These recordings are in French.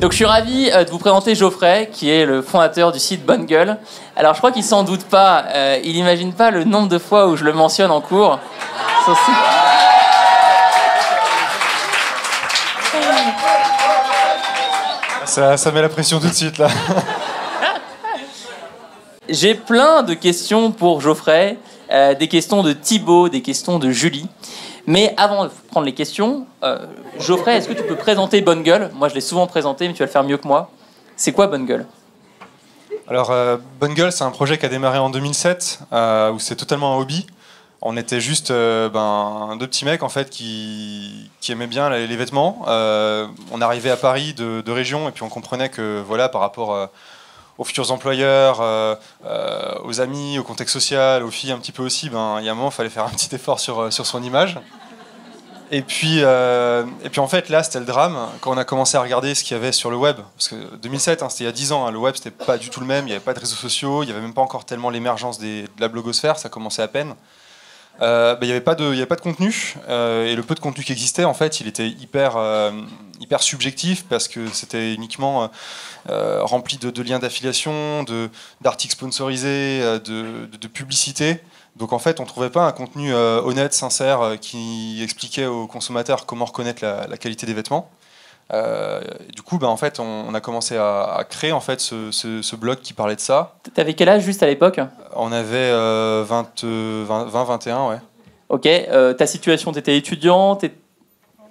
Donc je suis ravi de vous présenter Geoffrey, qui est le fondateur du site Bonne Gueule. Alors je crois qu'il s'en doute pas, il n'imagine pas le nombre de fois où je le mentionne en cours. Ça met la pression tout de suite là. J'ai plein de questions pour Geoffrey, des questions de Thibaut, des questions de Julie. Mais avant de prendre les questions, Geoffrey, est-ce que tu peux présenter Bonne Gueule? Moi, je l'ai souvent présenté, mais tu vas le faire mieux que moi. C'est quoi Bonne Gueule? Alors, Bonne Gueule, c'est un projet qui a démarré en 2007, où c'est totalement un hobby. On était juste deux petits mecs en fait qui aimaient bien les vêtements. On arrivait à Paris de région et puis on comprenait que voilà, par rapport aux futurs employeurs, aux amis, au contexte social, aux filles un petit peu aussi, il y a un moment, il fallait faire un petit effort sur son image. Et puis en fait, là, c'était le drame, quand on a commencé à regarder ce qu'il y avait sur le web. Parce que 2007, c'était il y a 10 ans, le web, c'était pas du tout le même, il n'y avait pas de réseaux sociaux, il n'y avait même pas encore tellement l'émergence de la blogosphère, ça commençait à peine. Il n'y avait pas de contenu, et le peu de contenu qui existait, en fait, il était hyper subjectif, parce que c'était uniquement rempli de liens d'affiliation, d'articles sponsorisés, de publicités. Donc en fait, on ne trouvait pas un contenu honnête, sincère, qui expliquait aux consommateurs comment reconnaître la qualité des vêtements. Du coup, en fait, on a commencé à créer en fait ce blog qui parlait de ça. T'avais quel âge juste à l'époque? On avait 21, ouais. Ok, ta situation, t'étais étudiant?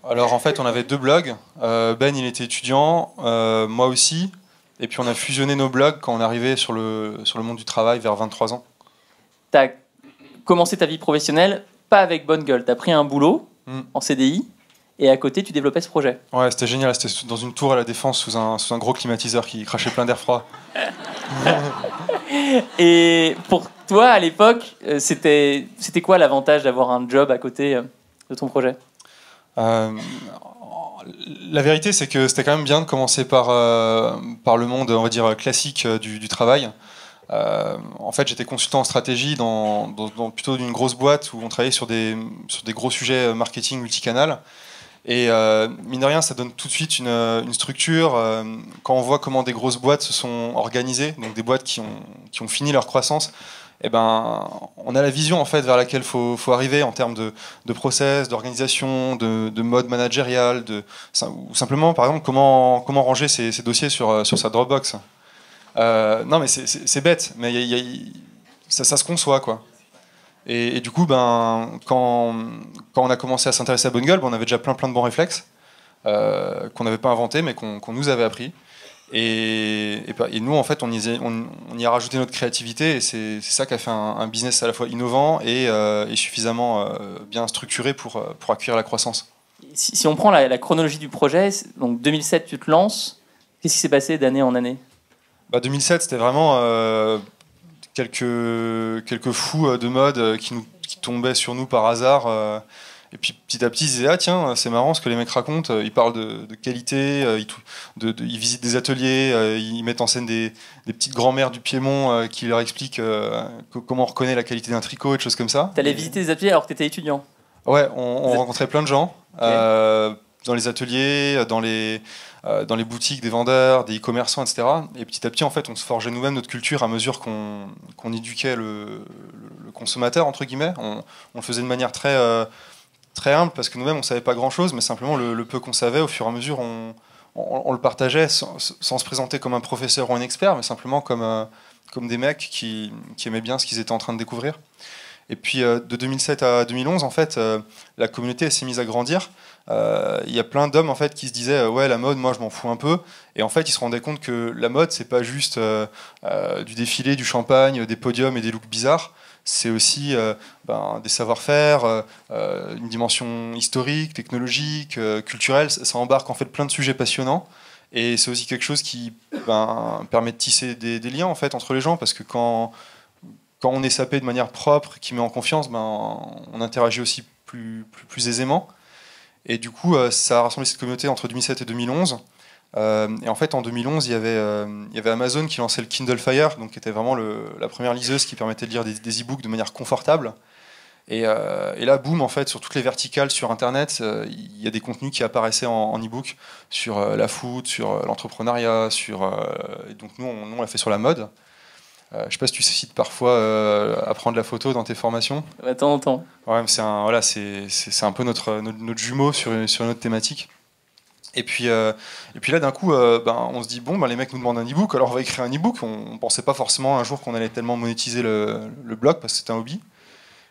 Alors en fait, on avait deux blogs. Ben, il était étudiant, moi aussi. Et puis on a fusionné nos blogs quand on est arrivé sur le monde du travail vers 23 ans. T'as commencé ta vie professionnelle pas avec Bonne Gueule. T'as pris un boulot en CDI et à côté, tu développais ce projet. Ouais, c'était génial. C'était dans une tour à la Défense sous un gros climatiseur qui crachait plein d'air froid. Et pour toi, à l'époque, c'était quoi l'avantage d'avoir un job à côté de ton projet? La vérité, c'est que c'était quand même bien de commencer par le monde, on va dire, classique du travail. En fait, j'étais consultant en stratégie dans plutôt d'une grosse boîte où on travaillait sur des gros sujets marketing multicanal. Et mine de rien, ça donne tout de suite une structure. Quand on voit comment des grosses boîtes se sont organisées, donc des boîtes qui ont fini leur croissance, on a la vision en fait vers laquelle faut arriver en termes de process, d'organisation, de mode managérial, ou simplement, par exemple, comment ranger ses dossiers sur sa Dropbox. Non, mais c'est bête, mais ça se conçoit, quoi. Et du coup, quand on a commencé à s'intéresser à Bonne Gueule, on avait déjà plein de bons réflexes qu'on n'avait pas inventés, mais qu'on nous avait appris. Et nous, en fait, on y a rajouté notre créativité, et c'est ça qui a fait un business à la fois innovant et suffisamment bien structuré pour accueillir la croissance. Si on prend la chronologie du projet, donc 2007, tu te lances. Qu'est-ce qui s'est passé d'année en année? 2007, c'était vraiment quelques fous de mode qui tombaient sur nous par hasard. Et puis petit à petit, ils disaient ah tiens, c'est marrant ce que les mecs racontent. Ils parlent de qualité, ils visitent des ateliers, ils mettent en scène des petites grand-mères du Piémont qui leur expliquent comment on reconnaît la qualité d'un tricot et des choses comme ça. T'allais visiter des ateliers alors que t'étais étudiant? Ouais, on rencontrait plein de gens dans les ateliers, dans les boutiques des vendeurs, des e-commerçants, etc. Et petit à petit, en fait, on se forgeait nous-mêmes notre culture à mesure qu'on éduquait le consommateur, entre guillemets. On le faisait de manière très humble, parce que nous-mêmes, on ne savait pas grand-chose, mais simplement le peu qu'on savait, au fur et à mesure, on le partageait sans se présenter comme un professeur ou un expert, mais simplement comme des mecs qui aimaient bien ce qu'ils étaient en train de découvrir. Et puis, de 2007 à 2011, en fait, la communauté s'est mise à grandir. Il y a plein d'hommes en fait qui se disaient ouais, la mode, moi je m'en fous un peu, et en fait ils se rendaient compte que la mode, c'est pas juste du défilé, du champagne, des podiums et des looks bizarres. C'est aussi des savoir-faire, une dimension historique, technologique, culturelle. Ça embarque en fait plein de sujets passionnants, et c'est aussi quelque chose qui permet de tisser des liens en fait entre les gens, parce que quand on est sapé de manière propre, qui met en confiance, on interagit aussi plus aisément. Et du coup, ça a rassemblé cette communauté entre 2007 et 2011. Et en fait, en 2011, il y avait Amazon qui lançait le Kindle Fire, donc qui était vraiment la première liseuse qui permettait de lire des e-books de manière confortable. Et là, boum, en fait, sur toutes les verticales sur Internet, il y a des contenus qui apparaissaient en e-book sur la food, sur l'entrepreneuriat, et donc nous, on l'a fait sur la mode. Je ne sais pas si tu cites parfois apprendre la photo dans tes formations. De temps en temps. Ouais, c'est un peu notre jumeau sur une autre thématique. Et puis là, d'un coup, on se dit, bon, les mecs nous demandent un e-book, alors on va écrire un e-book. On ne pensait pas forcément un jour qu'on allait tellement monétiser le blog, parce que c'était un hobby.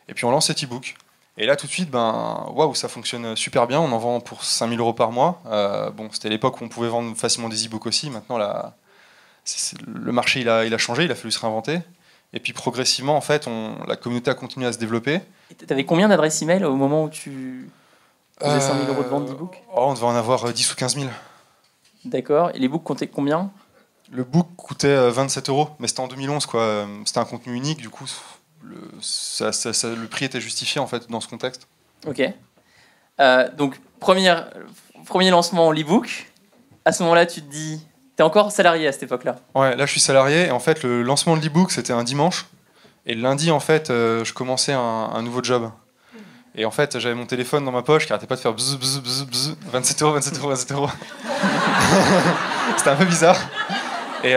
Et puis on lance cet e-book. Et là, tout de suite, waouh, ça fonctionne super bien. On en vend pour 5 000 € par mois. C'était l'époque où on pouvait vendre facilement des e-books aussi. Maintenant, le marché, il a changé, il a fallu se réinventer. Et puis progressivement, en fait, la communauté a continué à se développer. Tu avais combien d'adresses email au moment où tu faisais 5 000 € de vente d'e-book? On devait en avoir 10 ou 15 000. D'accord. Et les books comptaient combien? Le book coûtait 27 €, mais c'était en 2011, quoi. C'était un contenu unique, du coup, le prix était justifié en fait dans ce contexte. Ok. Donc, premier lancement en e-book. À ce moment-là, tu te dis... T'es encore salarié à cette époque-là? Ouais, là je suis salarié et en fait le lancement de l'e-book c'était un dimanche et le lundi en fait je commençais un nouveau job. Et en fait j'avais mon téléphone dans ma poche qui arrêtait pas de faire bzz, bzz, bzz, bzz, 27 €, 27 €, 27 €. C'était un peu bizarre. Et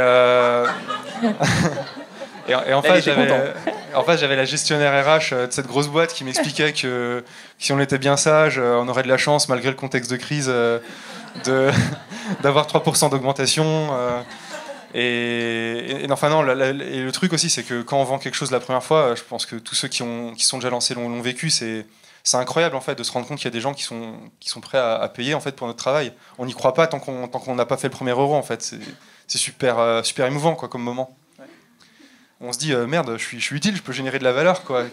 en fait j'avais la gestionnaire RH de cette grosse boîte qui m'expliquait que si on était bien sage, on aurait de la chance malgré le contexte de crise d'avoir 3% d'augmentation. Et le truc aussi, c'est que quand on vend quelque chose la première fois, je pense que tous ceux qui sont déjà lancés l'ont vécu, c'est incroyable en fait de se rendre compte qu'il y a des gens qui sont prêts à payer en fait pour notre travail. On n'y croit pas tant qu'on n'a pas fait le premier euro en fait. C'est super émouvant quoi comme moment. Ouais. On se dit merde, je suis utile, je peux générer de la valeur quoi.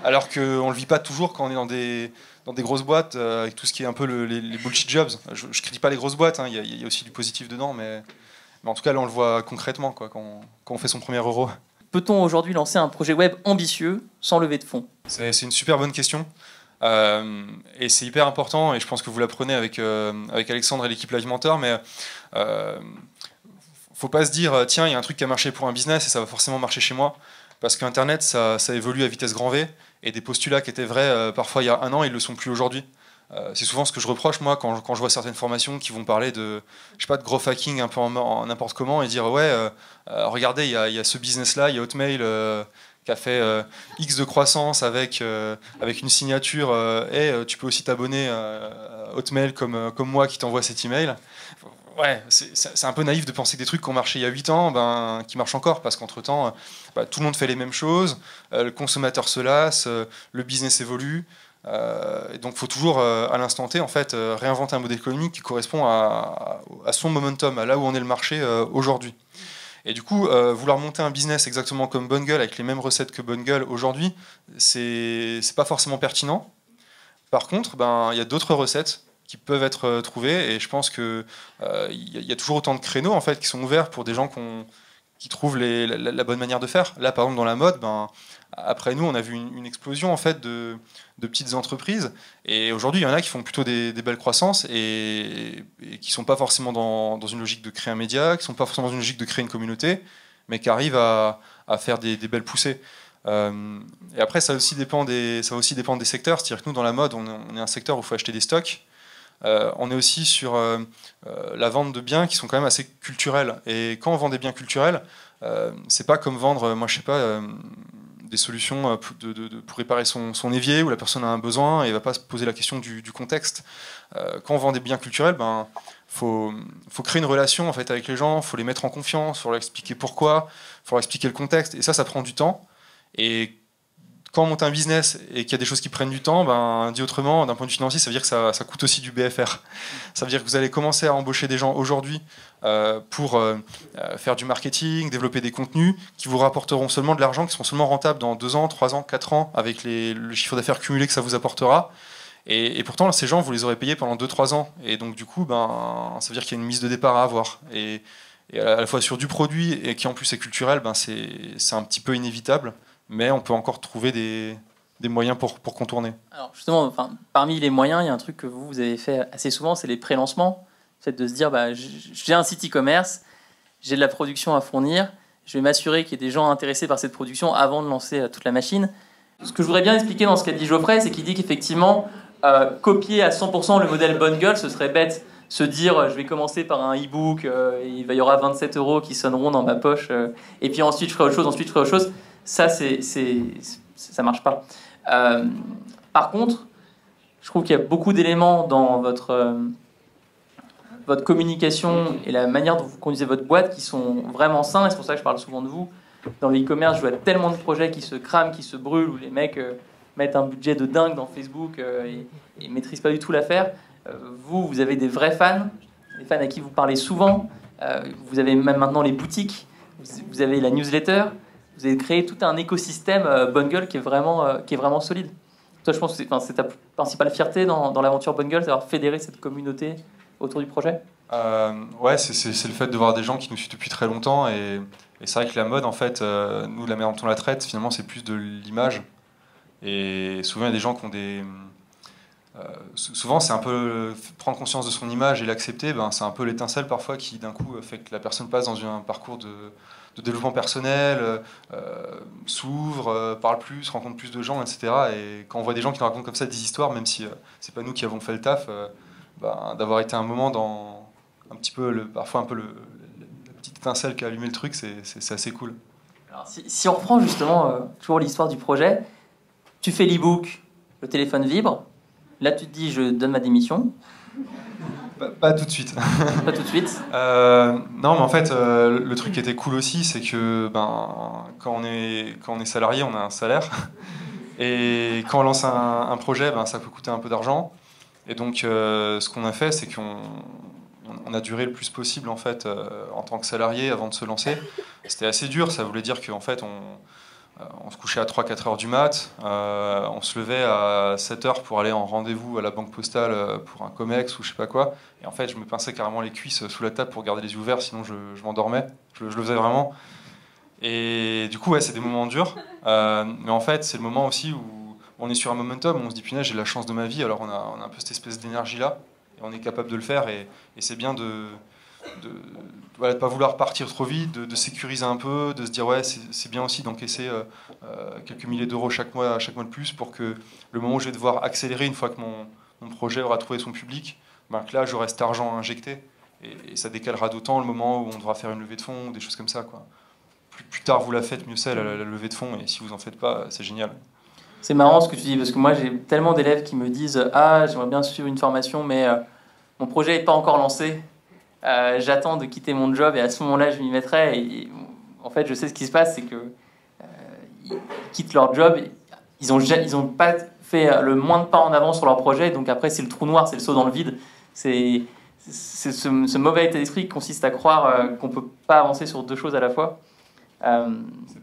Alors qu'on le vit pas toujours quand on est dans des grosses boîtes avec tout ce qui est un peu les bullshit jobs. Je critique pas les grosses boîtes, il y a aussi du positif dedans, mais en tout cas là on le voit concrètement quoi, quand on fait son premier euro. Peut-on aujourd'hui lancer un projet web ambitieux sans lever de fonds? C'est une super bonne question et c'est hyper important et je pense que vous l'apprenez avec Alexandre et l'équipe Live Mentor, mais faut pas se dire tiens il y a un truc qui a marché pour un business et ça va forcément marcher chez moi, parce qu'Internet ça évolue à vitesse grand V. Et des postulats qui étaient vrais parfois il y a un an, ils ne le sont plus aujourd'hui. C'est souvent ce que je reproche moi quand je vois certaines formations qui vont parler de growth hacking un peu en n'importe comment et dire regardez il y a ce business là, il y a Hotmail qui a fait X de croissance avec une signature et tu peux aussi t'abonner à Hotmail comme moi qui t'envoie cet email. Ouais, c'est un peu naïf de penser que des trucs qui ont marché il y a 8 ans, qui marchent encore, parce qu'entre-temps, tout le monde fait les mêmes choses, le consommateur se lasse, le business évolue, et donc il faut toujours, à l'instant T, en fait, réinventer un modèle économique qui correspond à son momentum, à là où on est le marché aujourd'hui. Et du coup, vouloir monter un business exactement comme Bonne Gueule, avec les mêmes recettes que Bonne Gueule aujourd'hui, c'est pas forcément pertinent. Par contre, il y a d'autres recettes qui peuvent être trouvés, et je pense que y a toujours autant de créneaux en fait qui sont ouverts pour des gens qui trouvent la bonne manière de faire. Là par exemple dans la mode, après nous on a vu une explosion en fait de petites entreprises, et aujourd'hui il y en a qui font plutôt des belles croissances et qui sont pas forcément dans une logique de créer un média, qui sont pas forcément dans une logique de créer une communauté, mais qui arrivent à faire des belles poussées. Et après ça va aussi dépendre des secteurs, c'est-à-dire que nous dans la mode on est un secteur où il faut acheter des stocks. On est aussi sur la vente de biens qui sont quand même assez culturels. Et quand on vend des biens culturels, c'est pas comme vendre, moi je sais pas, des solutions pour réparer son évier où la personne a un besoin et va pas se poser la question du contexte. Quand on vend des biens culturels, faut créer une relation en fait avec les gens, faut les mettre en confiance, faut leur expliquer pourquoi, faut leur expliquer le contexte. Et ça prend du temps. Et quand on monte un business et qu'il y a des choses qui prennent du temps, dit autrement, d'un point de vue financier, ça veut dire que ça coûte aussi du BFR. Ça veut dire que vous allez commencer à embaucher des gens aujourd'hui pour faire du marketing, développer des contenus qui vous rapporteront seulement de l'argent, qui seront seulement rentables dans 2 ans, 3 ans, 4 ans, avec le chiffre d'affaires cumulé que ça vous apportera. Et pourtant, ces gens, vous les aurez payés pendant 2-3 ans. Et donc, du coup, ça veut dire qu'il y a une mise de départ à avoir. Et à la fois sur du produit et qui en plus est culturel, c'est un petit peu inévitable. Mais on peut encore trouver des moyens pour contourner. Alors justement, parmi les moyens, il y a un truc que vous avez fait assez souvent, c'est les pré-lancements. peut-être de se dire, j'ai un site e-commerce, j'ai de la production à fournir, je vais m'assurer qu'il y ait des gens intéressés par cette production avant de lancer toute la machine. Ce que je voudrais bien expliquer dans ce qu'a dit Geoffrey, c'est qu'il dit qu'effectivement, copier à 100% le modèle bonne gueule, ce serait bête. Se dire, je vais commencer par un e-book, et il y aura 27 € qui sonneront dans ma poche, et puis ensuite je ferai autre chose, ensuite je ferai autre chose. Ça, ça marche pas. Par contre, je trouve qu'il y a beaucoup d'éléments dans votre communication et la manière dont vous conduisez votre boîte qui sont vraiment sains, et c'est pour ça que je parle souvent de vous. Dans le e-commerce, je vois tellement de projets qui se crament, qui se brûlent, où les mecs mettent un budget de dingue dans Facebook et maîtrisent pas du tout l'affaire. Vous avez des vrais fans, des fans à qui vous parlez souvent. Vous avez même maintenant les boutiques, vous avez la newsletter. Vous avez créé tout un écosystème Bonne Gueule qui est vraiment solide. Toi, je pense que c'est ta principale fierté dans l'aventure Bonne Gueule, c'est d'avoir fédéré cette communauté autour du projet. Ouais, c'est le fait de voir des gens qui nous suivent depuis très longtemps. Et c'est vrai que la mode, en fait, nous, la manière dont on la traite, finalement, c'est plus de l'image. Et souvent, il y a des gens qui ont des... souvent, c'est un peu prendre conscience de son image et l'accepter. C'est un peu l'étincelle parfois qui, d'un coup, fait que la personne passe dans un parcours de développement personnel, s'ouvre, parle plus, rencontre plus de gens, etc. Et quand on voit des gens qui nous racontent comme ça des histoires, même si c'est pas nous qui avons fait le taf, d'avoir été un moment dans un petit peu, parfois un peu la petite étincelle qui a allumé le truc, c'est assez cool. Alors, si on reprend justement toujours l'histoire du projet, tu fais l'e-book, le téléphone vibre, là tu te dis je donne ma démission. Pas tout de suite. Pas tout de suite. Non, mais en fait, le truc qui était cool aussi, c'est que quand on est salarié, on a un salaire. Et quand on lance un projet, ça peut coûter un peu d'argent. Et donc, ce qu'on a fait, c'est qu'on a duré le plus possible en fait, en tant que salarié avant de se lancer. C'était assez dur, ça voulait dire qu'en fait, on se couchait à 3-4 heures du mat, on se levait à 7 heures pour aller en rendez-vous à la banque postale pour un comex ou je sais pas quoi. Et en fait, je me pinçais carrément les cuisses sous la table pour garder les yeux ouverts, sinon je m'endormais. Je le faisais vraiment. Et du coup, ouais, c'est des moments durs. Mais en fait, c'est le moment aussi où on est sur un momentum, où on se dit, punaise, j'ai la chance de ma vie. Alors on a un peu cette espèce d'énergie-là, et on est capable de le faire. Et c'est bien de pas vouloir partir trop vite, de sécuriser un peu, de se dire ouais c'est bien aussi d'encaisser quelques milliers d'euros chaque mois de plus pour que le moment où je vais devoir accélérer une fois que mon projet aura trouvé son public, que là j'aurai cet argent à injecter et ça décalera d'autant le moment où on devra faire une levée de fonds ou des choses comme ça, quoi. Plus tard vous la faites, mieux c'est la levée de fonds, et si vous en faites pas, c'est génial. C'est marrant ce que tu dis, parce que moi j'ai tellement d'élèves qui me disent ah j'aimerais bien suivre une formation mais mon projet n'est pas encore lancé. J'attends de quitter mon job et à ce moment-là je m'y mettrai. Et en fait, je sais ce qui se passe, c'est que ils quittent leur job, ils ont pas fait le moins de pas en avant sur leur projet, donc après c'est le trou noir, c'est le saut dans le vide. C'est ce mauvais état d'esprit qui consiste à croire qu'on peut pas avancer sur deux choses à la fois. Ça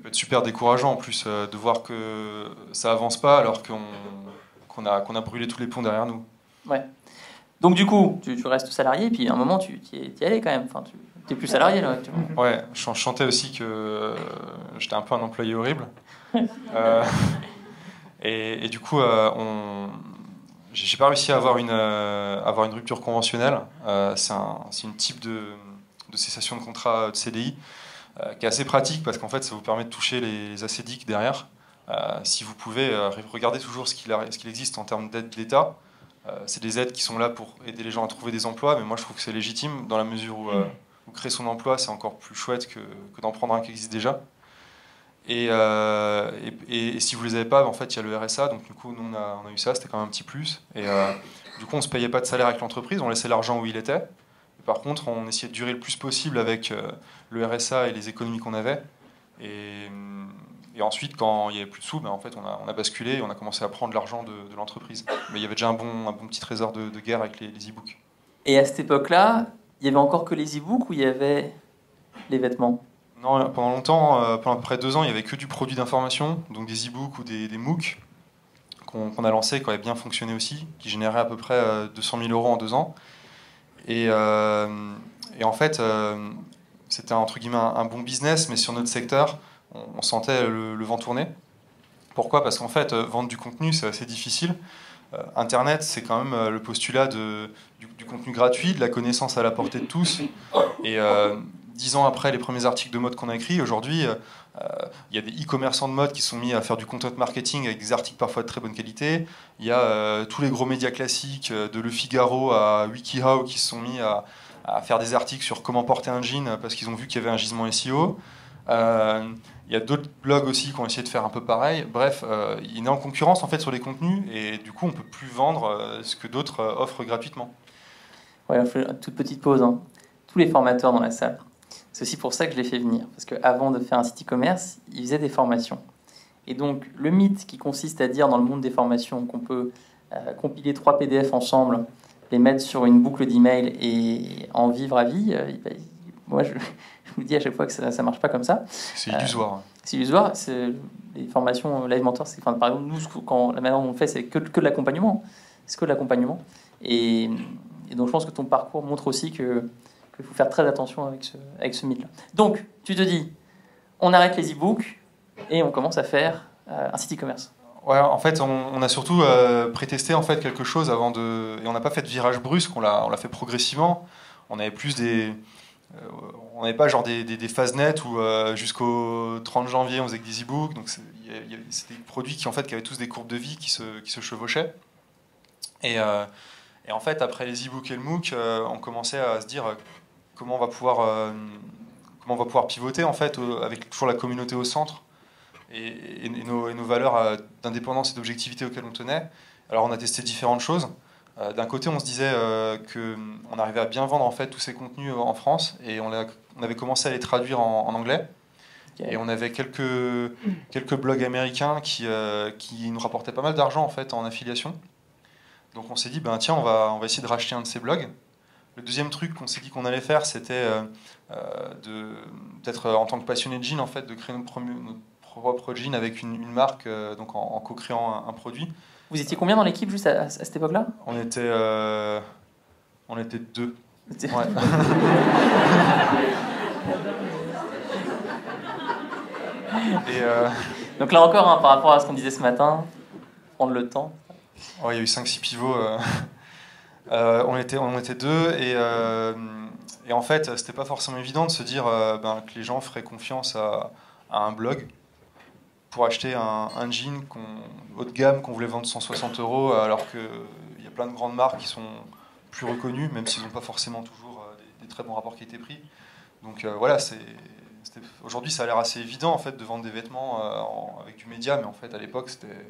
peut être super décourageant en plus de voir que ça avance pas alors qu'on a brûlé tous les ponts derrière nous. Ouais. Donc du coup, tu restes salarié, et puis à un moment, tu y allais quand même. Enfin, tu n'es plus salarié là actuellement. Ouais, je chantais aussi que j'étais un peu un employé horrible. Et du coup, j'ai pas réussi à avoir une rupture conventionnelle. C'est une type de cessation de contrat de CDI qui est assez pratique parce qu'en fait, ça vous permet de toucher les ACDIC derrière. Si vous pouvez, regardez toujours ce qu'il existe en termes d'aide d'État. C'est des aides qui sont là pour aider les gens à trouver des emplois, mais moi je trouve que c'est légitime dans la mesure où créer son emploi, c'est encore plus chouette que d'en prendre un qui existe déjà. Et si vous les avez pas, en fait, il y a le RSA, donc du coup, nous on a eu ça, c'était quand même un petit plus. Et du coup, on se payait pas de salaire avec l'entreprise, on laissait l'argent où il était. Et par contre, on essayait de durer le plus possible avec le RSA et les économies qu'on avait. Et ensuite, quand il n'y avait plus de sous, en fait, on a basculé et on a commencé à prendre l'argent de l'entreprise. Mais il y avait déjà un bon petit trésor de guerre avec les e-books. Et à cette époque-là, il y avait encore que les e-books ou il y avait les vêtements? Non, pendant longtemps, pendant à peu près 2 ans, il n'y avait que du produit d'information, donc des e-books ou des MOOC qu'on a lancé, qui avaient bien fonctionné aussi, qui généraient à peu près 200 000 € en 2 ans. Et en fait, c'était entre guillemets un bon business, mais sur notre secteur, on sentait le vent tourner. Pourquoi ? Parce qu'en fait, vendre du contenu, c'est assez difficile. Internet, c'est quand même le postulat du contenu gratuit, de la connaissance à la portée de tous. Et 10 ans après les premiers articles de mode qu'on a écrits, aujourd'hui, il y a des e-commerçants de mode qui sont mis à faire du content marketing avec des articles parfois de très bonne qualité. Il y a tous les gros médias classiques, de Le Figaro à WikiHow, qui se sont mis à faire des articles sur comment porter un jean parce qu'ils ont vu qu'il y avait un gisement SEO. Il y a d'autres blogs aussi qui ont essayé de faire un peu pareil. Bref, il est en concurrence en fait sur les contenus et du coup on peut plus vendre ce que d'autres offrent gratuitement. Ouais, on fait une toute petite pause, hein. Tous les formateurs dans la salle. C'est aussi pour ça que je les fais venir. Parce qu'avant de faire un site e-commerce, ils faisaient des formations. Et donc, le mythe qui consiste à dire dans le monde des formations qu'on peut compiler 3 PDF ensemble, les mettre sur une boucle d'email et en vivre à vie, moi, je vous dis à chaque fois que ça ne marche pas comme ça. C'est illusoire. C'est illusoire. Les formations Live Mentor, par exemple, nous, la manière dont on fait, c'est que de l'accompagnement. C'est que de l'accompagnement. Et donc, je pense que ton parcours montre aussi qu'il faut faire très attention avec ce mythe-là. Donc, tu te dis, on arrête les e-books et on commence à faire un site e-commerce. Ouais, en fait, on a surtout pré-testé en fait quelque chose avant de, et on n'a pas fait de virage brusque, on l'a fait progressivement. On avait plus on n'avait pas genre des phases nettes où jusqu'au 30 janvier on faisait que des e-books. Donc c'était des produits qui avaient tous des courbes de vie qui se chevauchaient. Et en fait, après les e-books et le MOOC, on commençait à se dire comment on va pouvoir pivoter en fait avec toujours la communauté au centre et nos valeurs d'indépendance et d'objectivité auxquelles on tenait. Alors on a testé différentes choses. D'un côté, on se disait qu'on arrivait à bien vendre en fait tous ces contenus en France et on avait commencé à les traduire en anglais. Okay. Et on avait quelques blogs américains qui nous rapportaient pas mal d'argent en fait en affiliation. Donc on s'est dit tiens, on va essayer de racheter un de ces blogs. Le deuxième truc qu'on s'est dit qu'on allait faire, c'était peut-être en tant que passionné de jean en fait de créer notre propre jean avec une marque donc en co-créant un produit. Vous étiez combien dans l'équipe juste à cette époque-là ? On était 2. Ouais. Donc là encore, hein, par rapport à ce qu'on disait ce matin, prendre le temps. Ouais, il y a eu 5-6 pivots. On était 2 et en fait, c'était pas forcément évident de se dire que les gens feraient confiance à un blog pour acheter un jean haut de gamme qu'on voulait vendre 160 €, alors qu'il y a plein de grandes marques qui sont plus reconnues, même s'ils n'ont pas forcément toujours des très bons rapports qualité-prix. Donc voilà, aujourd'hui ça a l'air assez évident en fait de vendre des vêtements avec du média, mais en fait à l'époque c'était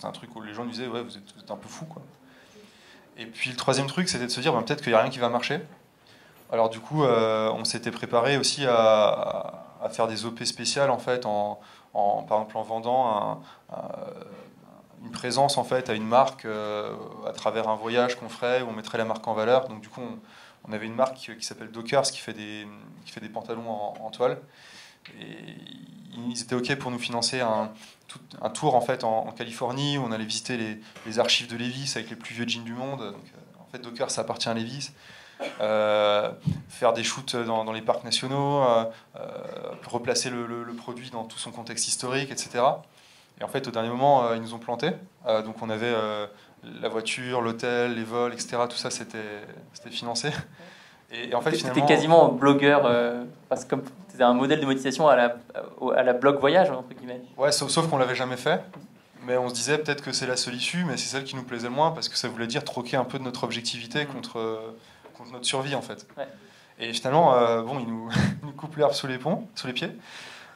un truc où les gens disaient ouais, vous êtes un peu fou quoi. Et puis le troisième truc, c'était de se dire peut-être qu'il n'y a rien qui va marcher. Alors du coup, on s'était préparé aussi à faire des OP spéciales en fait, par exemple en vendant une présence en fait à une marque à travers un voyage qu'on ferait où on mettrait la marque en valeur. Donc du coup, on avait une marque qui s'appelle Dockers qui fait des pantalons en toile. Et ils étaient OK pour nous financer un tour en fait en Californie où on allait visiter les archives de Levi's avec les plus vieux jeans du monde. Donc, en fait, Dockers, ça appartient à Levi's. Faire des shoots dans les parcs nationaux, replacer le produit dans tout son contexte historique, etc. Et en fait, au dernier moment, ils nous ont plantés. Donc on avait la voiture, l'hôtel, les vols, etc. Tout ça, c'était financé. Et en fait, finalement, t'étais quasiment blogueur, parce que comme c'était un modèle de monétisation à la blog voyage, entre guillemets. Ouais, sauf qu'on l'avait jamais fait. Mais on se disait peut-être que c'est la seule issue, mais c'est celle qui nous plaisait le moins parce que ça voulait dire troquer un peu de notre objectivité contre notre survie en fait. Ouais. Et finalement, ils nous coupent l'herbe sous les pieds.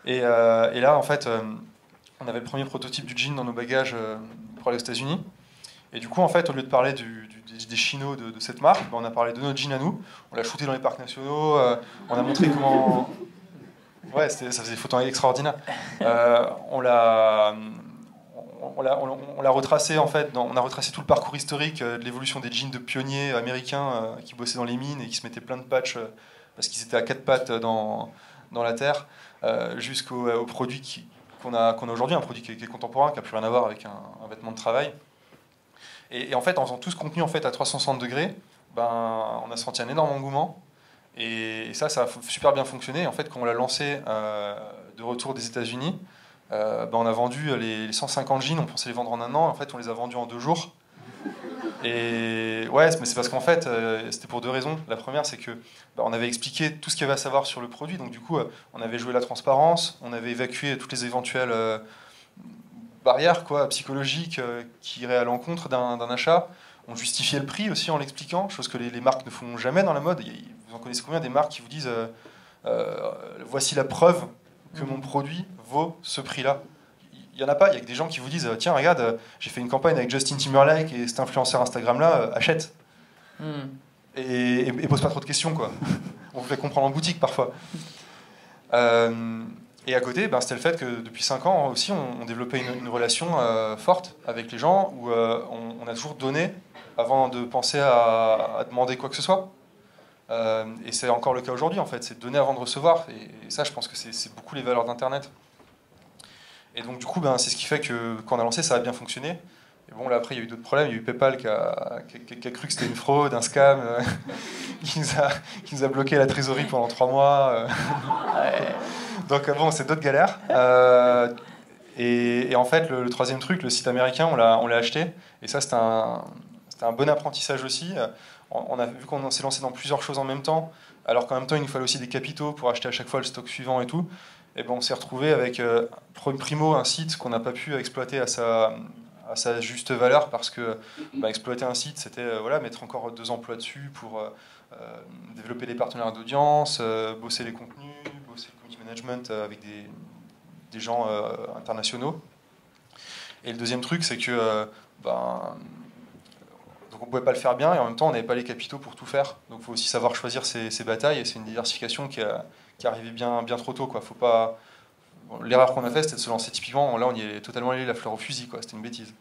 Et là, en fait, on avait le premier prototype du jean dans nos bagages pour aller aux États-Unis. Et du coup, en fait, au lieu de parler des chinos de cette marque, on a parlé de notre jean à nous. On l'a shooté dans les parcs nationaux. On a montré comment. Ouais, ça faisait des photos extraordinaires. On l'a retracé en fait. On a retracé tout le parcours historique de l'évolution des jeans de pionniers américains qui bossaient dans les mines et qui se mettaient plein de patchs parce qu'ils étaient à 4 pattes dans la terre, jusqu'au produit qu'on a aujourd'hui, un produit qui est contemporain, qui n'a plus rien à voir avec un vêtement de travail. Et en fait, en faisant tout ce contenu en fait à 360 degrés, on a senti un énorme engouement. Et ça a super bien fonctionné. En fait, quand on l'a lancé de retour des États-Unis, On a vendu les 150 jeans, on pensait les vendre en un an, en fait on les a vendus en 2 jours. Et ouais, mais c'est parce qu'en fait, c'était pour 2 raisons. La première, c'est que on avait expliqué tout ce qu'il y avait à savoir sur le produit, donc du coup, on avait joué la transparence, on avait évacué toutes les éventuelles barrières psychologiques qui iraient à l'encontre d'un achat. On justifiait le prix aussi en l'expliquant, chose que les marques ne font jamais dans la mode. Vous en connaissez combien des marques qui vous disent voici la preuve que mon produit vaut ce prix-là? Il n'y en a pas, il y a que des gens qui vous disent tiens, regarde, j'ai fait une campagne avec Justin Timberlake et cet influenceur Instagram-là, achète. Et pose pas trop de questions, quoi. On vous fait comprendre en boutique parfois. Et à côté, c'était le fait que depuis 5 ans aussi, on développait une relation forte avec les gens où on a toujours donné avant de penser à demander quoi que ce soit. Et c'est encore le cas aujourd'hui, en fait, c'est de donner avant de recevoir. Et ça, je pense que c'est beaucoup les valeurs d'Internet. Et donc, du coup, c'est ce qui fait que quand on a lancé, ça a bien fonctionné. Et bon, là, après, il y a eu d'autres problèmes. Il y a eu PayPal qui a cru que c'était une fraude, un scam, qui nous a bloqué la trésorerie pendant 3 mois. Donc, bon, c'est d'autres galères. Et en fait, le troisième truc, le site américain, on l'a acheté. Et ça, c'était un bon apprentissage aussi. On a vu qu'on s'est lancé dans plusieurs choses en même temps, alors qu'en même temps, il nous fallait aussi des capitaux pour acheter à chaque fois le stock suivant et tout. Et on s'est retrouvé avec primo un site qu'on n'a pas pu exploiter à sa juste valeur parce que exploiter un site, c'était mettre encore 2 emplois dessus pour développer des partenaires d'audience, bosser les contenus, bosser le community management avec des gens internationaux. Et le deuxième truc, c'est que donc on ne pouvait pas le faire bien et en même temps on n'avait pas les capitaux pour tout faire. Donc il faut aussi savoir choisir ses batailles et c'est une diversification qui est arrivée bien trop tôt, quoi. Faut pas... L'erreur qu'on a faite, c'était de se lancer typiquement. Là, on y est totalement allé la fleur au fusil, quoi. C'était une bêtise.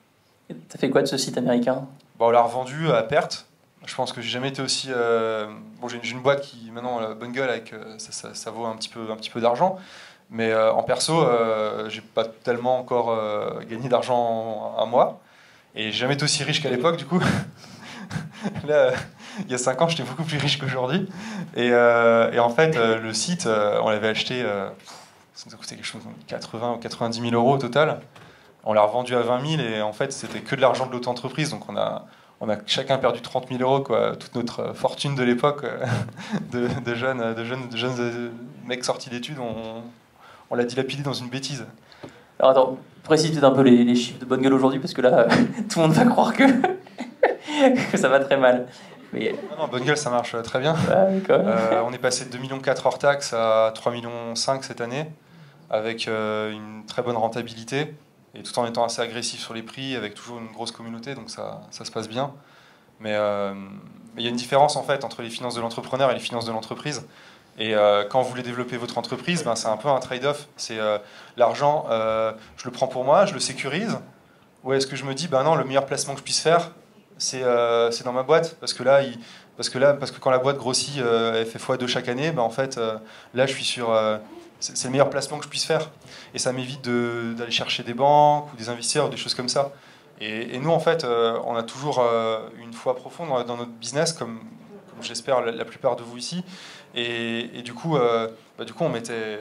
T'as fait quoi de ce site américain? On l'a revendu à perte. Je pense que j'ai jamais été aussi. J'ai une boîte qui maintenant Bungle avec ça vaut un petit peu d'argent. Mais en perso, j'ai pas tellement encore gagné d'argent à moi. Et j'ai jamais été aussi riche qu'à l'époque, du coup. Là, il y a 5 ans, j'étais beaucoup plus riche qu'aujourd'hui. Et en fait, le site, on l'avait acheté, ça nous a coûté quelque chose comme 80 ou 90 000 euros au total. On l'a revendu à 20 000 et en fait, c'était que de l'argent de l'auto-entreprise. Donc on a chacun perdu 30 000 euros, quoi. Toute notre fortune de l'époque de jeunes mecs sortis d'études, on l'a dilapidé dans une bêtise. Alors attends, précise peut-être un peu les chiffres de Bonne Gueule aujourd'hui, parce que là, tout le monde va croire que ça va très mal. Mais... Non, Bonne Gueule, ça marche très bien. On est passé de 2,4 millions hors taxe à 3,5 millions cette année, avec une très bonne rentabilité, et tout en étant assez agressif sur les prix, avec toujours une grosse communauté, donc ça se passe bien. Mais il y a une différence en fait entre les finances de l'entrepreneur et les finances de l'entreprise. Et quand vous voulez développer votre entreprise, c'est un peu un trade-off. C'est l'argent, je le prends pour moi, je le sécurise. Ou est-ce que je me dis, non, le meilleur placement que je puisse faire, c'est dans ma boîte. Parce que quand la boîte grossit, elle fait x2 chaque année, en fait, là, je suis sur... c'est le meilleur placement que je puisse faire. Et ça m'évite d'aller chercher des banques ou des investisseurs ou des choses comme ça. Et nous, en fait, on a toujours une foi profonde dans notre business, comme j'espère la plupart de vous ici. Et du coup, on mettait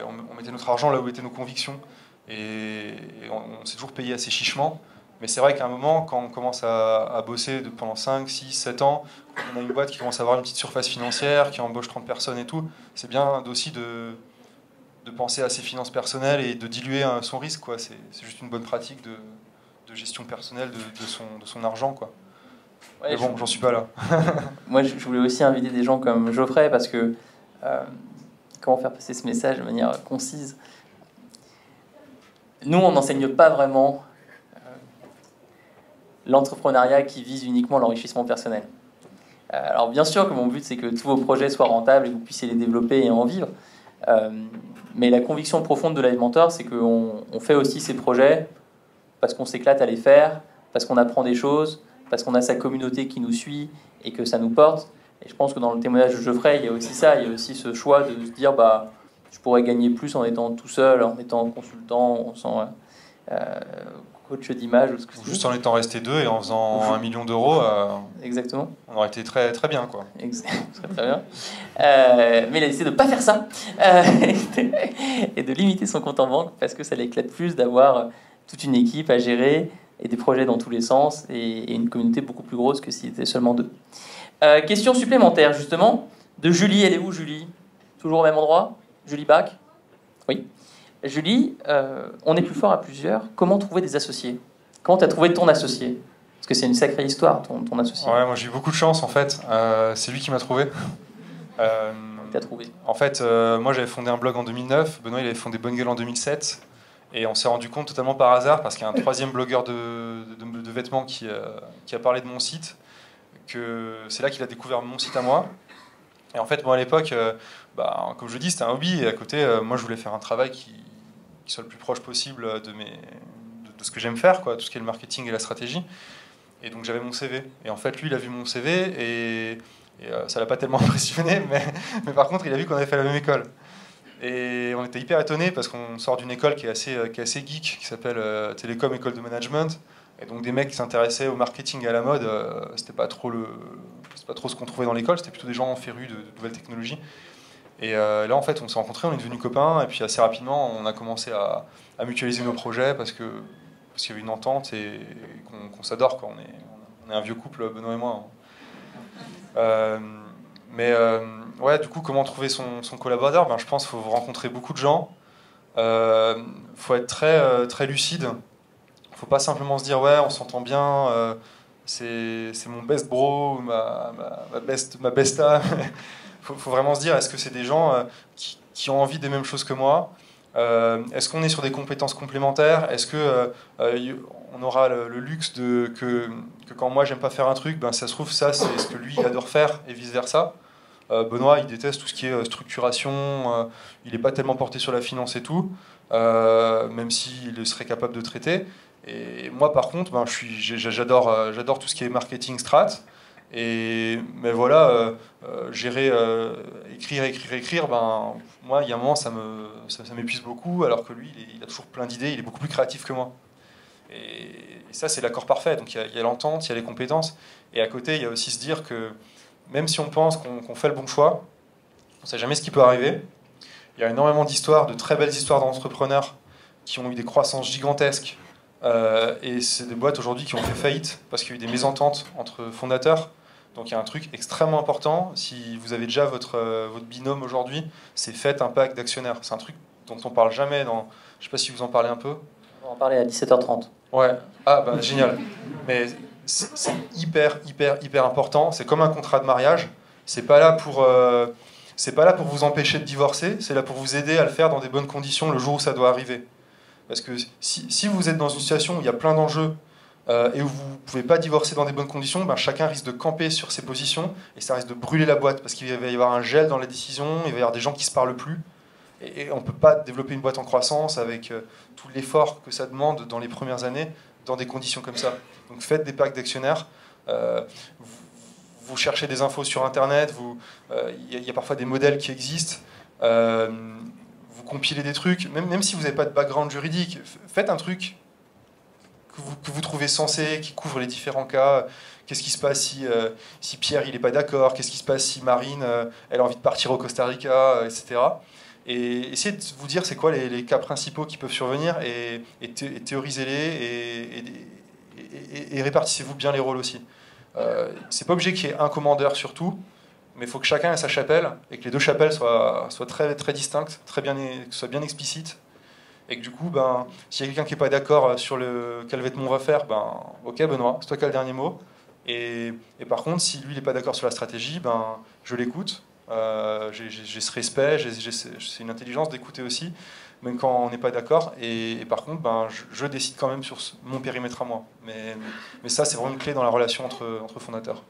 notre argent là où étaient nos convictions. Et on s'est toujours payé assez chichement. Mais c'est vrai qu'à un moment, quand on commence à bosser pendant 5, 6, 7 ans, on a une boîte qui commence à avoir une petite surface financière, qui embauche 30 personnes et tout, c'est bien aussi de penser à ses finances personnelles et de diluer son risque, quoi. C'est juste une bonne pratique de gestion personnelle de son argent, quoi. Ouais, mais bon, j'en suis pas là. Moi, je voulais aussi inviter des gens comme Geoffrey, parce que comment faire passer ce message de manière concise? Nous, on n'enseigne pas vraiment l'entrepreneuriat qui vise uniquement l'enrichissement personnel. Alors bien sûr que mon but, c'est que tous vos projets soient rentables et que vous puissiez les développer et en vivre. Mais la conviction profonde de Live Mentor, c'est qu'on fait aussi ces projets parce qu'on s'éclate à les faire, parce qu'on apprend des choses, parce qu'on a sa communauté qui nous suit et que ça nous porte. Et je pense que dans le témoignage de Geoffrey, il y a aussi ça, il y a aussi ce choix de se dire je pourrais gagner plus en étant tout seul, en étant consultant, coach d'image ou ce que Ou juste en étant resté deux et en faisant 1 million d'euros, Exactement. on aurait été très, très bien, quoi. Très bien. Mais il a décidé de ne pas faire ça et de limiter son compte en banque parce que ça l'éclate plus d'avoir toute une équipe à gérer et des projets dans tous les sens et une communauté beaucoup plus grosse que s'il était seulement deux. Question supplémentaire, justement, de Julie. Elle est où, Julie? Toujours au même endroit? Julie Bach? Oui. Julie, on est plus fort à plusieurs. Comment trouver des associés? Comment tu as trouvé ton associé? Parce que c'est une sacrée histoire, ton associé. Ouais, moi j'ai eu beaucoup de chance, en fait. C'est lui qui m'a trouvé. T'as trouvé. En fait, moi j'avais fondé un blog en 2009, Benoît il avait fondé Bonne Gueule en 2007, et on s'est rendu compte totalement par hasard, parce qu'il y a un troisième blogueur de vêtements qui a parlé de mon site, que c'est là qu'il a découvert mon site à moi. Et en fait, moi à l'époque, comme je dis, c'était un hobby, et à côté, moi je voulais faire un travail qui soit le plus proche possible de ce que j'aime faire, quoi, tout ce qui est le marketing et la stratégie. Et donc j'avais mon CV. Et en fait, lui, il a vu mon CV, et ça l'a pas tellement impressionné, mais par contre, il a vu qu'on avait fait la même école. Et on était hyper étonnés parce qu'on sort d'une école qui est assez geek, qui s'appelle Télécom École de Management. Et donc des mecs qui s'intéressaient au marketing et à la mode, c'était pas trop ce qu'on trouvait dans l'école, c'était plutôt des gens férus de nouvelles technologies. Et là, en fait, on s'est rencontrés, on est devenus copains, et puis assez rapidement, on a commencé à mutualiser nos projets parce qu'il y avait une entente et qu'on s'adore, quoi. On est un vieux couple, Benoît et moi. Ouais, du coup, comment trouver son collaborateur? Je pense qu'il faut rencontrer beaucoup de gens. Faut être très lucide. Faut pas simplement se dire ouais, on s'entend bien, c'est mon best bro, ma besta. faut vraiment se dire, est-ce que c'est des gens qui ont envie des mêmes choses que moi? Est-ce qu'on est sur des compétences complémentaires? Est-ce que on aura le luxe que quand moi j'aime pas faire un truc, ça se trouve ça c'est ce que lui il adore faire et vice versa. Benoît il déteste tout ce qui est structuration, il n'est pas tellement porté sur la finance et tout, même s'il serait capable de traiter. Et moi par contre, j'adore tout ce qui est marketing strat. Mais voilà, gérer, écrire, moi, il y a un moment, ça m'épuise beaucoup, alors que lui, il a toujours plein d'idées, il est beaucoup plus créatif que moi. Et ça, c'est l'accord parfait. Donc il y a l'entente, il y a les compétences. Et à côté, il y a aussi se dire que même si on pense qu'on fait le bon choix, on ne sait jamais ce qui peut arriver. Il y a énormément d'histoires, de très belles histoires d'entrepreneurs qui ont eu des croissances gigantesques. Et c'est des boîtes aujourd'hui qui ont fait faillite parce qu'il y a eu des mésententes entre fondateurs. Donc il y a un truc extrêmement important, si vous avez déjà votre binôme aujourd'hui, c'est faites un pacte d'actionnaires. C'est un truc dont on parle jamais dans... Je sais pas si vous en parlez un peu. On va en parler à 17h30. Ouais, génial. Mais c'est hyper important, c'est comme un contrat de mariage, c'est pas là pour vous empêcher de divorcer, c'est là pour vous aider à le faire dans des bonnes conditions le jour où ça doit arriver. Parce que si vous êtes dans une situation où il y a plein d'enjeux, et où vous ne pouvez pas divorcer dans des bonnes conditions, chacun risque de camper sur ses positions et ça risque de brûler la boîte parce qu'il va y avoir un gel dans les décisions, il va y avoir des gens qui ne se parlent plus et on ne peut pas développer une boîte en croissance avec tout l'effort que ça demande dans les premières années dans des conditions comme ça. Donc faites des packs d'actionnaires, vous cherchez des infos sur internet, il y a parfois des modèles qui existent, vous compilez des trucs, même si vous n'avez pas de background juridique, faites un truc que vous trouvez sensé, qui couvre les différents cas. Qu'est-ce qui se passe si Pierre il n'est pas d'accord? Qu'est-ce qui se passe si Marine elle a envie de partir au Costa Rica, etc. Et essayez de vous dire c'est quoi les cas principaux qui peuvent survenir et théorisez-les et répartissez-vous bien les rôles aussi. C'est pas obligé qu'il y ait un commandeur sur tout, mais il faut que chacun ait sa chapelle et que les deux chapelles soient très, très distinctes, que ce soit bien explicite. Et que du coup, s'il y a quelqu'un qui n'est pas d'accord sur quel vêtement on va faire, ok Benoît, c'est toi qui as le dernier mot. Et par contre, si lui il n'est pas d'accord sur la stratégie, je l'écoute. J'ai ce respect, c'est une intelligence d'écouter aussi, même quand on n'est pas d'accord. Et par contre, je décide quand même sur mon périmètre à moi. Mais ça, c'est vraiment une clé dans la relation entre fondateurs.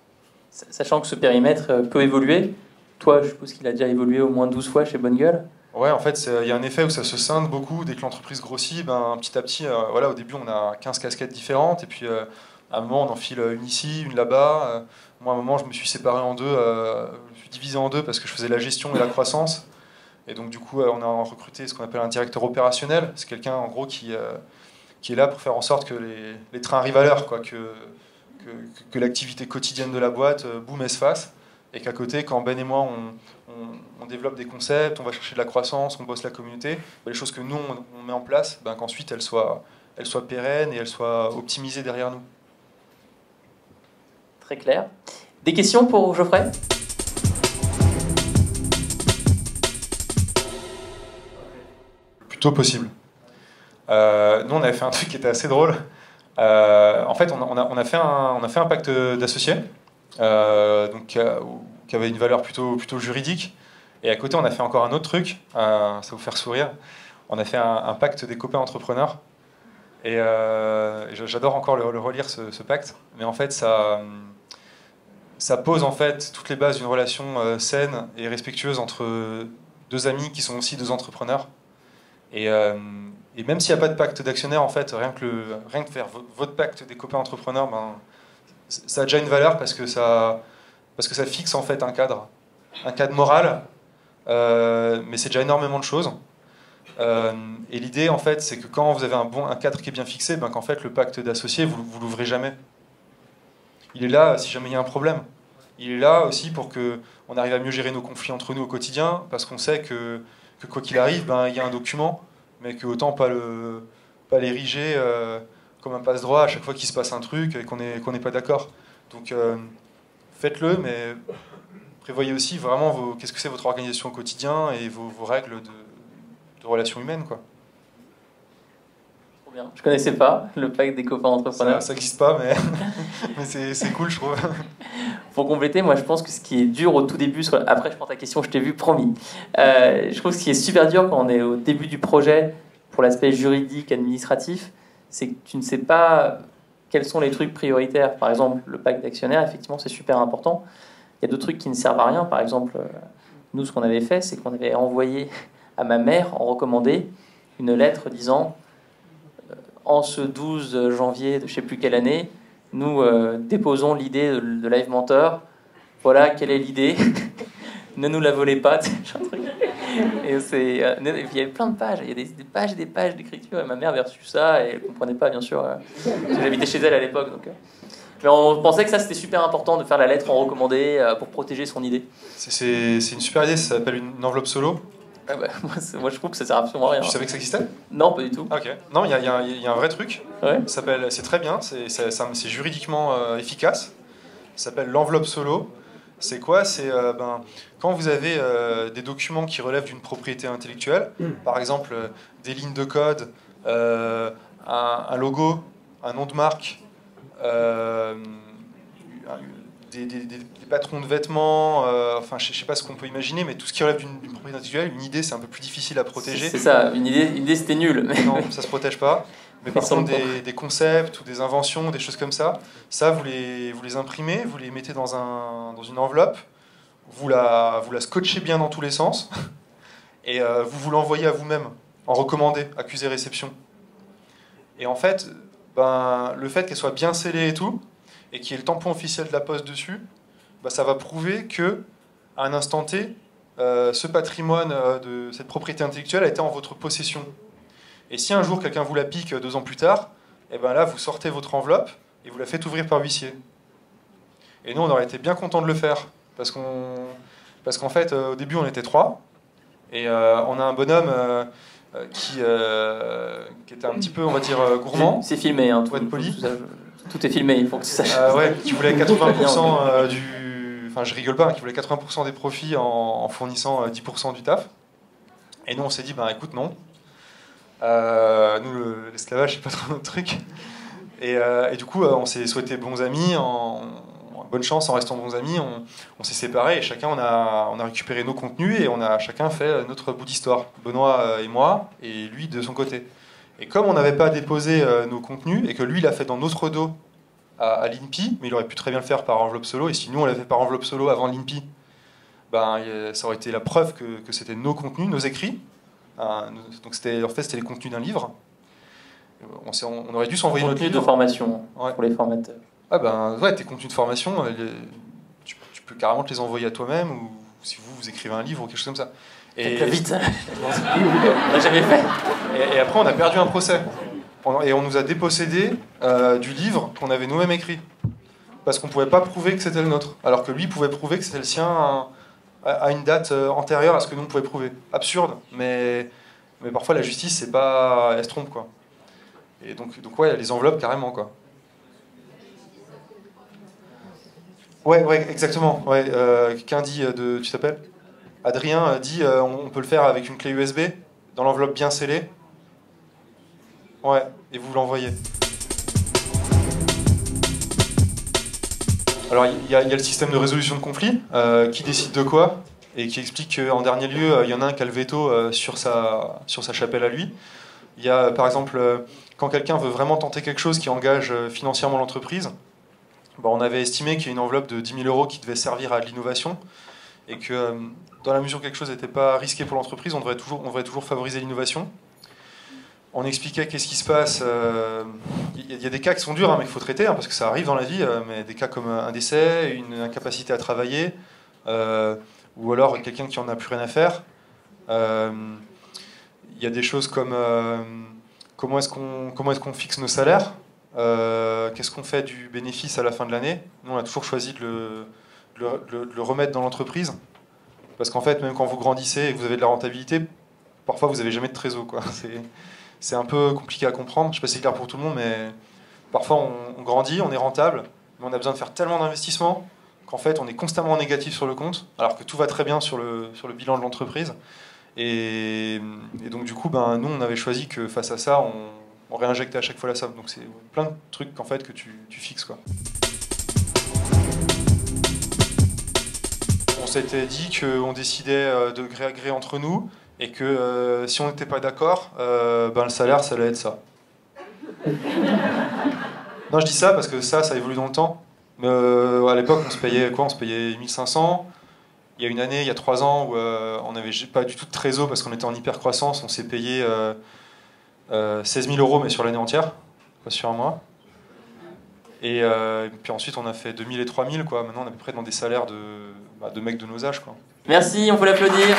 Sachant que ce périmètre peut évoluer, toi, je suppose qu'il a déjà évolué au moins 12 fois chez Bonne Gueule. Ouais, en fait, il y a un effet où ça se scinde beaucoup. Dès que l'entreprise grossit, petit à petit, au début, on a 15 casquettes différentes. Et puis, à un moment, on enfile une ici, une là-bas. Moi, à un moment, je me suis séparé en deux. Je me suis divisé en deux parce que je faisais la gestion et la croissance. Et donc, du coup, on a recruté ce qu'on appelle un directeur opérationnel. C'est quelqu'un, en gros, qui qui est là pour faire en sorte que les trains arrivent à l'heure, quoi, que l'activité quotidienne de la boîte, boum, elle se fasse, et qu'à côté, quand Ben et moi, on développe des concepts, on va chercher de la croissance, on bosse la communauté, les choses que nous, on met en place, qu'ensuite elles soient pérennes et elles soient optimisées derrière nous. Très clair. Des questions pour Geoffrey ? Plutôt possible. Nous, on avait fait un truc qui était assez drôle. En fait, on a fait un pacte d'associés, qui avait une valeur plutôt juridique. Et à côté, on a fait encore un autre truc, ça va vous faire sourire. On a fait un pacte des copains entrepreneurs. Et j'adore encore le relire, ce pacte. Mais en fait, ça pose en fait toutes les bases d'une relation saine et respectueuse entre deux amis qui sont aussi deux entrepreneurs. Et même s'il n'y a pas de pacte d'actionnaire, en fait, rien que de faire votre pacte des copains entrepreneurs, ça a déjà une valeur parce que ça fixe en fait un cadre moral, mais c'est déjà énormément de choses. Et l'idée, en fait, c'est que quand vous avez un cadre qui est bien fixé, qu'en fait, le pacte d'associés, vous l'ouvrez jamais. Il est là si jamais il y a un problème. Il est là aussi pour qu'on arrive à mieux gérer nos conflits entre nous au quotidien, parce qu'on sait que quoi qu'il arrive, il y a un document, mais que autant pas l'ériger comme un passe-droit à chaque fois qu'il se passe un truc et qu'on n'est pas d'accord. Donc faites-le, mais prévoyez aussi vraiment qu'est-ce que c'est votre organisation au quotidien et vos règles de relations humaines, quoi. Trop bien. Je connaissais pas le pacte des copains entrepreneurs. Ça n'existe pas, mais c'est cool, je trouve. Pour compléter, moi je pense que ce qui est dur au tout début, après je prends ta question, je t'ai vu, promis. Je trouve que ce qui est super dur quand on est au début du projet, pour l'aspect juridique, administratif, c'est que tu ne sais pas quels sont les trucs prioritaires. Par exemple, le pacte d'actionnaires, effectivement, c'est super important. Il y a d'autres trucs qui ne servent à rien. Par exemple, nous, ce qu'on avait fait, c'est qu'on avait envoyé à ma mère, en recommandé, une lettre disant en ce 12 janvier de je ne sais plus quelle année, nous déposons l'idée de Live Mentor. Voilà, quelle est l'idée? Ne nous la volez pas. Et il y avait plein de pages, il y a des pages et des pages d'écriture. Et ma mère avait reçu ça et elle ne comprenait pas, bien sûr. Parce que j'habitais chez elle à l'époque. Mais on pensait que ça, c'était super important de faire la lettre en recommandé pour protéger son idée. C'est une super idée, ça s'appelle une enveloppe solo. Ah bah, moi, je trouve que ça sert absolument à rien. Tu savais que ça existait? Non, pas du tout. Ok. Non, il y a un vrai truc. Ouais. C'est très bien, c'est juridiquement efficace. Ça s'appelle l'enveloppe solo. C'est quoi? C'est quand vous avez des documents qui relèvent d'une propriété intellectuelle, par exemple des lignes de code, un logo, un nom de marque, des patrons de vêtements, je sais pas ce qu'on peut imaginer, mais tout ce qui relève d'une propriété intellectuelle, une idée, c'est un peu plus difficile à protéger. C'est ça, une idée c'était nul. Mais... Non, ça se protège pas. Mais par contre, des concepts ou des inventions, des choses comme ça, vous les imprimez, vous les mettez dans une enveloppe, vous la scotchez bien dans tous les sens, et vous l'envoyez à vous-même, en recommandé, accusé réception. Et en fait, le fait qu'elle soit bien scellée et tout, et qu'il y ait le tampon officiel de la Poste dessus, ça va prouver que, à un instant T, ce patrimoine de cette propriété intellectuelle a été en votre possession. Et si un jour quelqu'un vous la pique 2 ans plus tard, là vous sortez votre enveloppe et vous la faites ouvrir par huissier. Et nous on aurait été bien contents de le faire, parce qu'en fait au début on était 3, et on a un bonhomme qui était un petit peu, on va dire, gourmand. C'est filmé, hein, pour être poli. Tout est filmé, il faut que tu saches. Qui voulait 80% je rigole pas, qui voulait 80% des profits en fournissant 10% du taf. Et nous on s'est dit, écoute, non. Nous, l'esclavage, c'est pas trop notre truc. Et du coup, on s'est souhaité bons amis, bonne chance en restant bons amis. On s'est séparés et chacun, on a récupéré nos contenus et on a chacun fait notre bout d'histoire. Benoît et moi, et lui de son côté. Et comme on n'avait pas déposé nos contenus et que lui, il l'a fait dans notre dos à l'INPI, mais il aurait pu très bien le faire par enveloppe solo, et si nous, on l'avait fait par enveloppe solo avant l'INPI, ça aurait été la preuve que c'était nos contenus, nos écrits. Donc c'était les contenus d'un livre. On aurait dû s'envoyer notre livre. Contenu de formation pour les formateurs. Tes contenus de formation, tu peux carrément te les envoyer à toi-même, ou si vous écrivez un livre ou quelque chose comme ça. Et vite. On n'a jamais fait. Et après on a perdu un procès Et on nous a dépossédé du livre qu'on avait nous-mêmes écrit. Parce qu'on ne pouvait pas prouver que c'était le nôtre. Alors que lui pouvait prouver que c'était le sien à une date antérieure à ce que nous on pouvait prouver. Absurde, mais parfois la justice, c'est pas... elle se trompe, quoi. Et donc ouais, les enveloppes, carrément, quoi. Ouais, exactement. Ouais, quelqu'un dit tu t'appelles Adrien dit on peut le faire avec une clé USB, dans l'enveloppe bien scellée. Ouais, et vous l'envoyez. Alors il y a le système de résolution de conflit, qui décide de quoi, et qui explique qu'en dernier lieu, il y en a un qui a le veto sur sa chapelle à lui. Il y a par exemple, quand quelqu'un veut vraiment tenter quelque chose qui engage financièrement l'entreprise, on avait estimé qu'il y a une enveloppe de 10 000 euros qui devait servir à de l'innovation, et que dans la mesure où quelque chose n'était pas risqué pour l'entreprise, on devrait toujours favoriser l'innovation. On expliquait qu'est-ce qui se passe. Il y a des cas qui sont durs, mais qu'il faut traiter, parce que ça arrive dans la vie, mais des cas comme un décès, une incapacité à travailler, ou alors quelqu'un qui en a plus rien à faire. Il y a des choses comme comment est-ce qu'on fixe nos salaires, qu'est-ce qu'on fait du bénéfice à la fin de l'année. Nous, on a toujours choisi de le remettre dans l'entreprise, parce qu'en fait, même quand vous grandissez et que vous avez de la rentabilité, parfois vous n'avez jamais de trésor, quoi. C'est un peu compliqué à comprendre. Je ne sais pas si c'est clair pour tout le monde, mais parfois on grandit, on est rentable, mais on a besoin de faire tellement d'investissements qu'en fait on est constamment en négatif sur le compte, alors que tout va très bien sur le bilan de l'entreprise. Et donc du coup, nous on avait choisi que face à ça, on réinjectait à chaque fois la somme. Donc c'est plein de trucs en fait que tu fixes, quoi. On s'était dit qu'on décidait de gré à gré entre nous, et que si on n'était pas d'accord, le salaire, ça allait être ça. Non, je dis ça parce que ça évolue dans le temps. À l'époque, on se payait quoi? On se payait 1500. Il y a une année, il y a 3 ans, où on n'avait pas du tout de trésor parce qu'on était en hyper croissance. On s'est payé 16 000 euros, mais sur l'année entière, pas sur un mois. Et puis ensuite, on a fait 2000 et 3000, quoi. Maintenant, on est à peu près dans des salaires de mecs de nos âges, quoi. Merci, on peut l'applaudir.